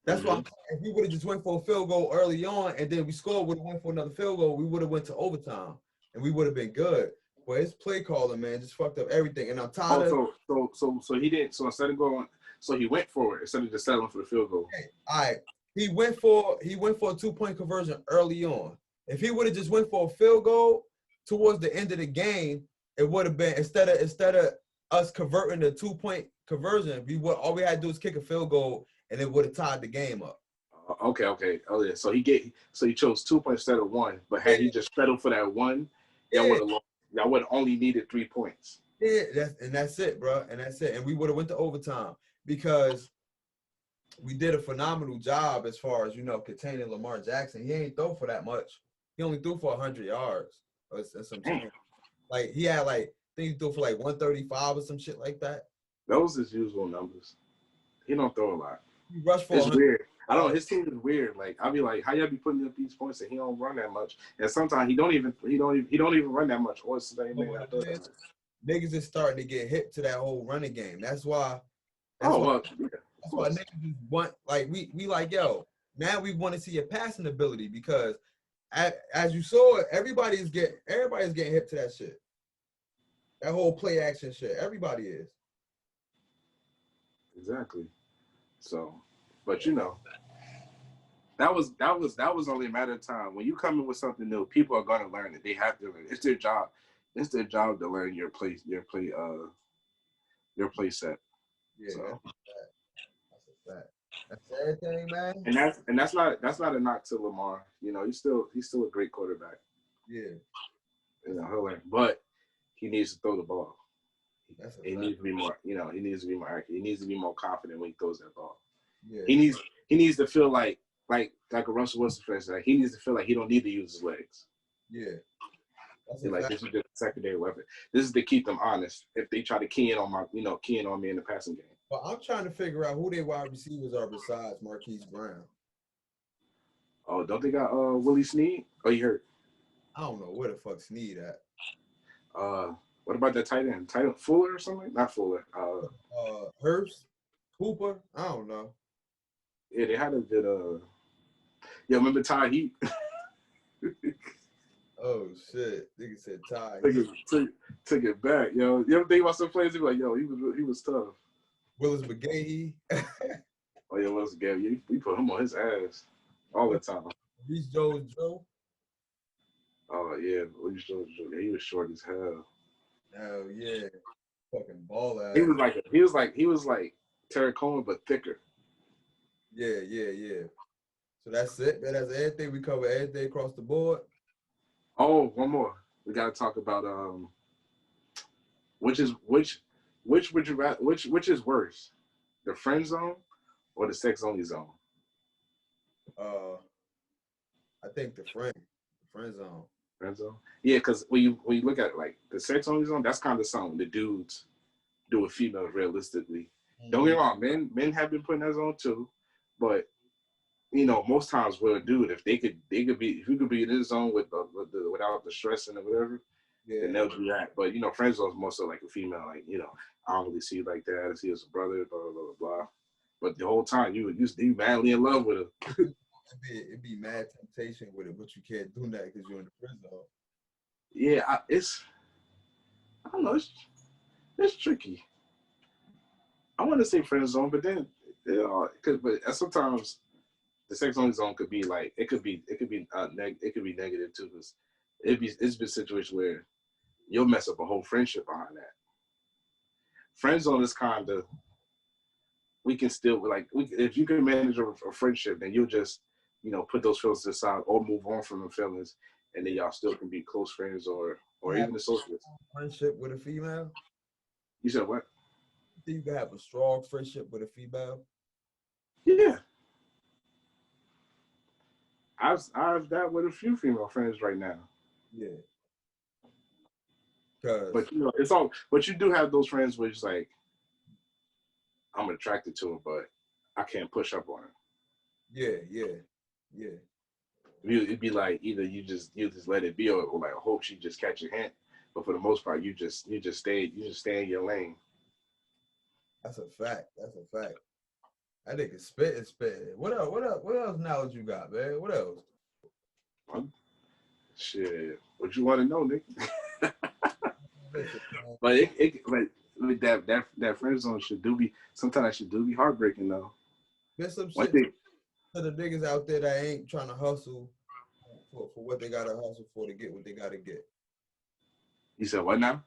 That's why if we would have just went for a field goal early on and then we scored, would have went for another field goal, we would have went to overtime and we would have been good. But his play calling, man, just fucked up everything. And I'm tired of. So he didn't. So instead of going, so he went for it instead of just settling for the field goal. Okay, all right, he went for a 2-point conversion early on. If he would have just went for a field goal towards the end of the game, it would have been instead of us converting the 2-point conversion, all we had to do was kick a field goal and it would have tied the game up. Okay. Oh yeah. So he chose 2 points instead of 1. But had he just settled for that 1, y'all would have lost. Y'all would have only needed 3 points. Yeah, that's it, bro. And that's it. And we would have went to overtime because we did a phenomenal job as far as, containing Lamar Jackson. He ain't throw for that much. He only threw for 100 yards or some shit. Like he had I think he threw for 135 or some shit like that. Those his usual numbers. He don't throw a lot. He rushed for. It's weird. I don't know. His team is weird. Like I'll be like, how y'all be putting up these points and he don't run that much? And sometimes he don't even run that much. Or Niggas is starting to get hip to that whole running game. That's why. That's why niggas just want we like, yo, now we want to see your passing ability because as you saw, everybody's getting hip to that shit. That whole play action shit. Everybody is. Exactly. So, but that was only a matter of time. When you come in with something new, people are gonna learn it. They have to learn it. It's their job. It's their job to learn your play set. Yeah, so. That's a fact. That's everything, man. And that's not a knock to Lamar. He's still a great quarterback. Yeah. He'll learn, but he needs to throw the ball. He needs to be more. He needs to be more accurate. He needs to be more confident when he throws that ball. Yeah. He needs to feel like a Russell Wilson fan. Like he needs to feel like he don't need to use his legs. Yeah. That's this is just a secondary weapon. This is to keep them honest. If they try to key in on me in the passing game. Well, I'm trying to figure out who their wide receivers are besides Marquise Brown. Oh, don't they got Willie Snead? Oh, you hurt? I don't know where the fuck Snead at. What about that tight end? Tight end Fuller or something? Not Fuller. Hurst? Cooper? I don't know. Yeah, they had a good remember Ty Heat? Oh shit. Nigga said Ty. Took it back, yo. You ever think about some players? You be like, yo, he was tough. Willis McGahee. Oh yeah, Willis McGahee. We put him on his ass all the time. Reese Joe. Oh yeah, Reese Joe. He was short as hell. Oh yeah, fucking ball ass. He was like Terry Coleman but thicker. Yeah. So that's it. That's everything. We cover everything across the board. Oh, one more. We gotta talk about which is worse, the friend zone or the sex only zone? I think the friend zone. Friend zone. Yeah, because when you look at it, the sex only zone, that's kind of something the dudes do with females realistically. Mm-hmm. Don't get me wrong, men have been putting that zone too, but most times with a dude, if you could be in this zone without the stress and whatever, then they'll do that. But friend zone is more so like a female, I don't really see you like that. I see you as a brother, blah blah blah blah. But the whole time you madly in love with her. It'd be mad temptation with it, but you can't do that because you're in the friend zone. Yeah, I don't know. It's tricky. I want to say friend zone, but then but sometimes the sex only zone could be it could be negative too, because it's been a situation where you'll mess up a whole friendship behind that. Friend zone is kind of, we can still if you can manage a friendship, then you'll just put those feelings aside or move on from the feelings, and then y'all still can be close friends or even associates. Friendship with a female? You said what? You think you can have a strong friendship with a female? Yeah. I've that with a few female friends right now. Yeah. But it's all. But you do have those friends where it's like, I'm attracted to her, but I can't push up on her. Yeah. It'd be like either you just let it be, or hope she just catch your hint. But for the most part, you just stay in your lane. That's a fact. That nigga spit. What else? What else knowledge you got, man? What else? Shit, what you want to know, nigga? Listen, but that friend zone sometimes that should be heartbreaking though. there's some One shit thing, to the niggas out there that ain't trying to hustle for what they gotta hustle for to get what they gotta get. you said what now?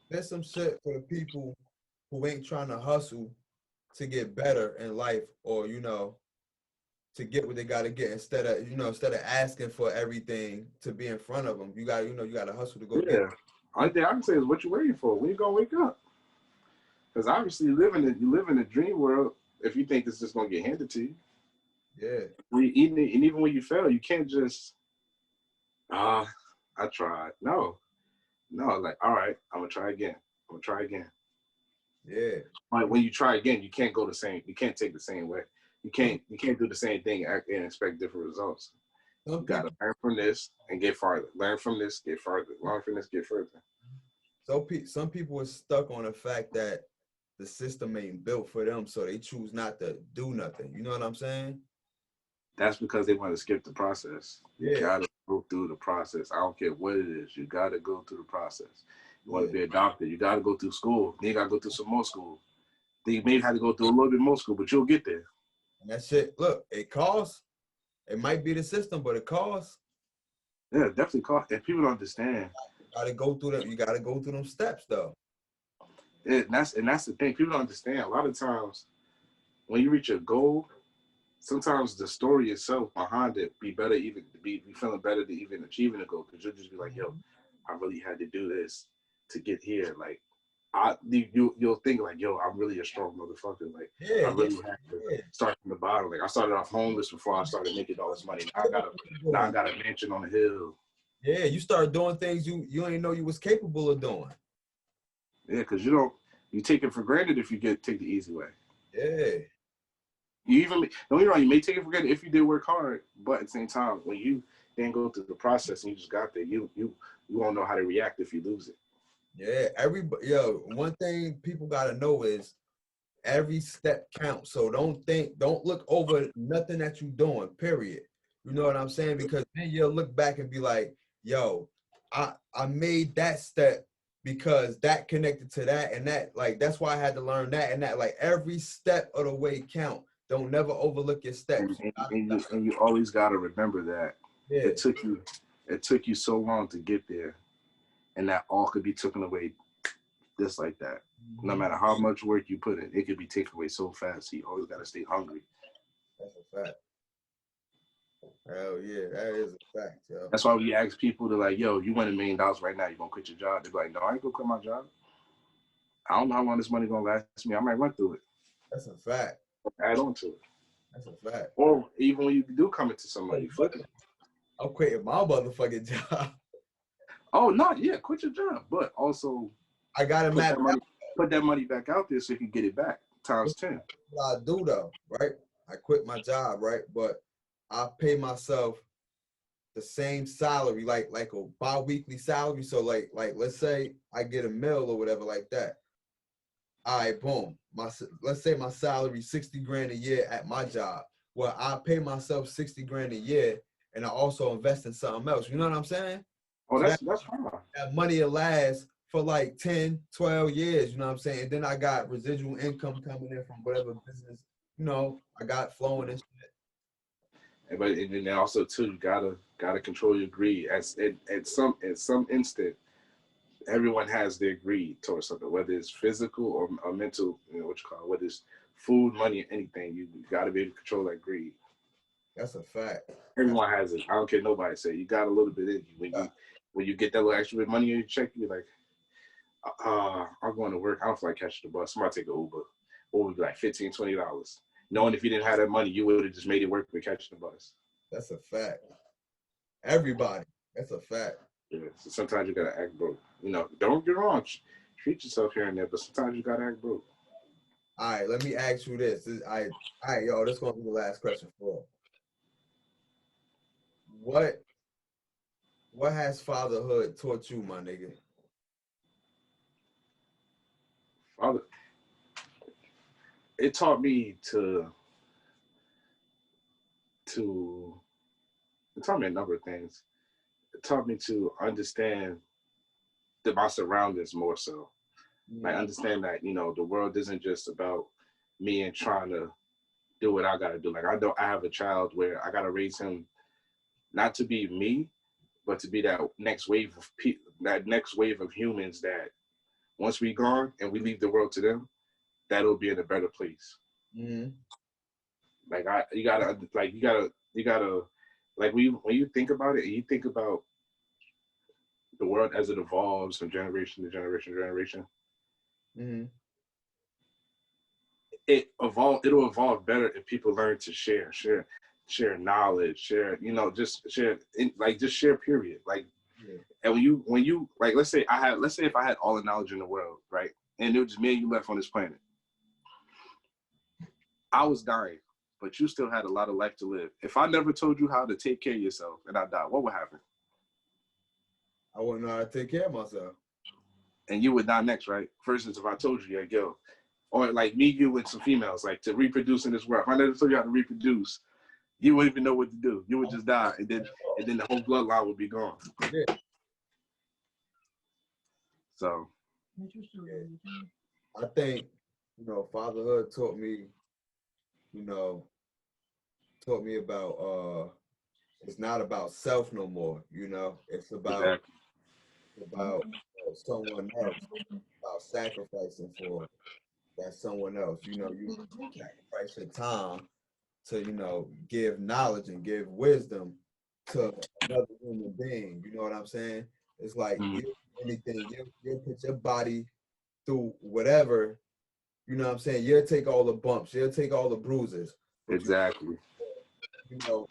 There's some shit for the people who ain't trying to hustle to get better in life, or to get what they gotta get instead of asking for everything to be in front of them. You gotta hustle to go get it. Yeah. Only thing I can say is what you waiting for. When you gonna wake up? Because obviously you live in a dream world if you think it's just gonna get handed to you. Yeah. And even when you fail, you can't just I tried. No. Like, all right, I'm gonna try again. Yeah. Like when you try again, you can't take the same way. You can't do the same thing and expect different results. You gotta learn from this and get farther. Learn from this, get farther. Learn from this, get further. So some people are stuck on the fact that the system ain't built for them, so they choose not to do nothing. You know what I'm saying? That's because they want to skip the process. You Yeah. gotta go through the process. I don't care what it is. You gotta go through the process. You want to be a doctor, you gotta go through school. Then you gotta go through some more school. Then you may have to go through a little bit more school, but you'll get there. And that shit, look, it costs. It might be the system, but it costs. Yeah, it definitely costs. And people don't understand. You gotta go through them steps though. And that's the thing. People don't understand. A lot of times when you reach a goal, sometimes the story itself behind it be feeling better than even achieving the goal, because you'll just be like, yo, I really had to do this to get here. Like you'll think like, yo, I'm really a strong motherfucker. Like I really had to start from the bottom. Like I started off homeless before I started making all this money. Now I got a mansion on the hill. Yeah, you start doing things you ain't know you was capable of doing. Yeah, because you take it for granted if you take the easy way. Yeah. You even don't get me wrong, you may take it for granted if you did work hard, but at the same time, when you then go through the process and you just got there, you won't know how to react if you lose it. Yeah, one thing people gotta know is every step counts. So don't look over nothing that you're doing, period. You know what I'm saying? Because then you'll look back and be like, yo, I made that step because that connected to that and that. Like that's why I had to learn that and that. Like every step of the way count. Don't never overlook your steps. And you always gotta remember that it took you so long to get there, and that all could be taken away just like that. No matter how much work you put in, it could be taken away so fast. So you always gotta stay hungry. That's a fact. Hell yeah, that is a fact, yo. That's why we ask people to like, yo, you win $1 million right now, you gonna quit your job? They're like, no, I ain't gonna quit my job. I don't know how long this money gonna last me. I might run through it. That's a fact. Add on to it. That's a fact. Or even when you do come into some money, flip it. I'm quitting my motherfucking job. Oh no, yeah, quit your job, but also I gotta put that money back out there so you can get it back times 10. What I do though, right? I quit my job, right? But I pay myself the same salary, like a bi-weekly salary. So like let's say I get $1 million or whatever like that. All right, boom. Let's say my salary 60 grand a year at my job. Well, I pay myself 60 grand a year, and I also invest in something else. You know what I'm saying? Oh, so that's fine. That money will last for like 10, 12 years. You know what I'm saying? And then I got residual income coming in from whatever business I got flowing and shit. But and then also too, you gotta control your greed. At some instant, everyone has their greed towards something, whether it's physical or mental. Whether it's food, money, anything. You gotta be able to control that greed. That's a fact. Everyone has it. I don't care nobody say. You got a little bit in you. When you get that little extra bit of money in your check, you're like, I'm going to work. I don't feel like catching the bus. Somebody take an Uber. Uber would be like $15, $20. Knowing if you didn't have that money, you would have just made it work with catching the bus. That's a fact. Everybody. That's a fact. Yeah. So sometimes you gotta act broke. Don't get wrong. Treat yourself here and there, but sometimes you gotta act broke. All right, let me ask you this. This is gonna be the last question for what has fatherhood taught you, my nigga? Father, it taught me to to, it taught me a number of things. It taught me to understand my surroundings more so. Like understand that, you know, the world isn't just about me and trying to do what I gotta do. Like I have a child where I gotta raise him not to be me, but to be that next wave of that next wave of humans that once we gone and we leave the world to them, that'll be in a better place. Mm-hmm. Like you gotta like when you think about it, and you think about the world as it evolves from generation to generation to generation. Mm-hmm. It'll evolve better if people learn to share knowledge, share, you know, just share, just share period. Like, yeah. And when you like, let's say if I had all the knowledge in the world, right, and it was just me and you left on this planet, I was dying, but you still had a lot of life to live. If I never told you how to take care of yourself and I died, what would happen? I wouldn't know how to take care of myself. And you would die next, right? For instance, if I told you, like, yo, or like me, you, and some females, like to reproduce in this world. If I never told you how to reproduce, you wouldn't even know what to do. You would just die, and then the whole bloodline would be gone. Yeah. So, I think, you know, fatherhood taught me about it's not about self no more. You know, it's about someone else, about sacrificing for that someone else. You know, you sacrifice your time to, you know, give knowledge and give wisdom to another human being. You know what I'm saying? It's like anything, you put your body through whatever, you know what I'm saying? You'll take all the bumps, you'll take all the bruises. Exactly. You know,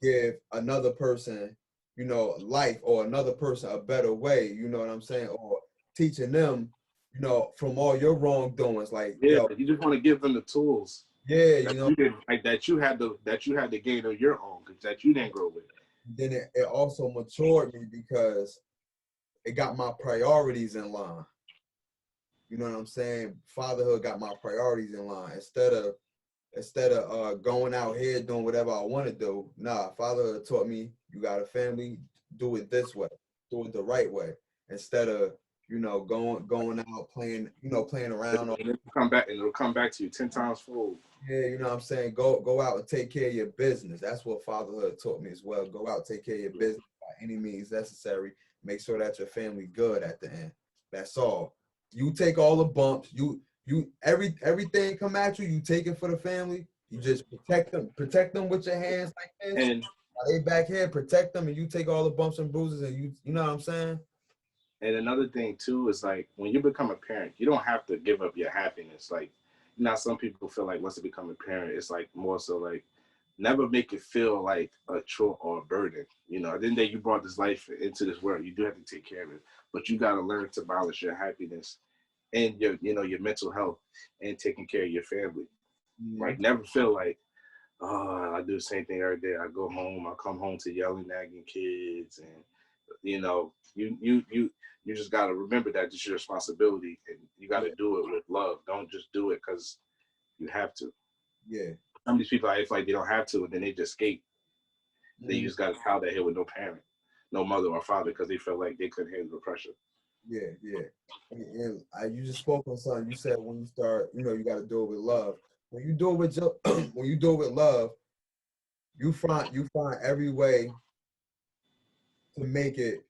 give another person, you know, life, or another person a better way, you know what I'm saying? Or teaching them, you know, from all your wrongdoings. Like, yeah, yo, you just want to give them the tools. Yeah, you know, that you had to gain on your own, that you didn't grow with. Then it also matured me because it got my priorities in line. You know what I'm saying? Fatherhood got my priorities in line. Instead of going out here doing whatever I want to do. Nah, fatherhood taught me, you got a family, do it this way, do it the right way. Instead of, you know, going out playing around. It'll come back to you 10 times fold. Yeah, you know what I'm saying? Go out and take care of your business. That's what fatherhood taught me as well. Go out, take care of your business by any means necessary. Make sure that your family good at the end. That's all. You take all the bumps. Everything come at you. You take it for the family. You just protect them with your hands like this. And they back here, protect them, and you take all the bumps and bruises, and you know what I'm saying? And another thing too is, like, when you become a parent, you don't have to give up your happiness. Like, you know, some people feel like once they become a parent, it's like more so like never make it feel like a chore or a burden. You know, at the end of the day, you brought this life into this world. You do have to take care of it, but you got to learn to balance your happiness and your mental health and taking care of your family. Like, never feel like, oh, I do the same thing every day. I go home, I come home to yelling, nagging kids, and you know, you just got to remember that it's your responsibility, and you got to do it with love. Don't just do it because you have to. Yeah. Some of these people, I feel like they don't have to, and then they just escape. They just got a child that here with no parent, no mother or father, because they felt like they couldn't handle the pressure. Yeah, yeah. And you just spoke on something. You said when you start, you know, you got to do it with love. When you do it with when you do it with love, you find every way to make it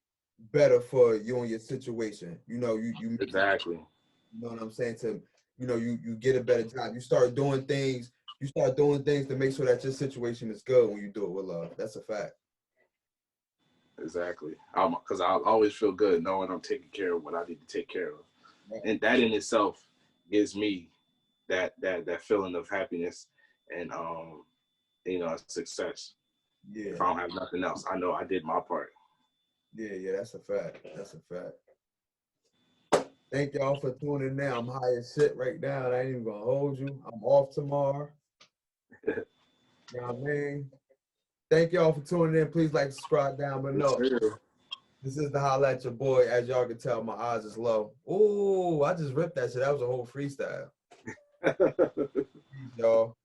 better for you and your situation. You know, you exactly. You know what I'm saying? To, you know, you get a better job. You start doing things to make sure that your situation is good when you do it with love. That's a fact. Exactly. Because I'll always feel good knowing I'm taking care of what I need to take care of. Right. And that in itself gives me that feeling of happiness and you know, success. Yeah. If I don't have nothing else, I know I did my part. Yeah, that's a fact. That's a fact. Thank y'all for tuning in. I'm high as shit right now, and I ain't even gonna hold you. I'm off tomorrow. You know what I mean? Thank y'all for tuning in. Please like, subscribe down below. This is the Holla at Your Boy. As y'all can tell, my eyes is low. Ooh, I just ripped that shit. That was a whole freestyle. Peace, y'all.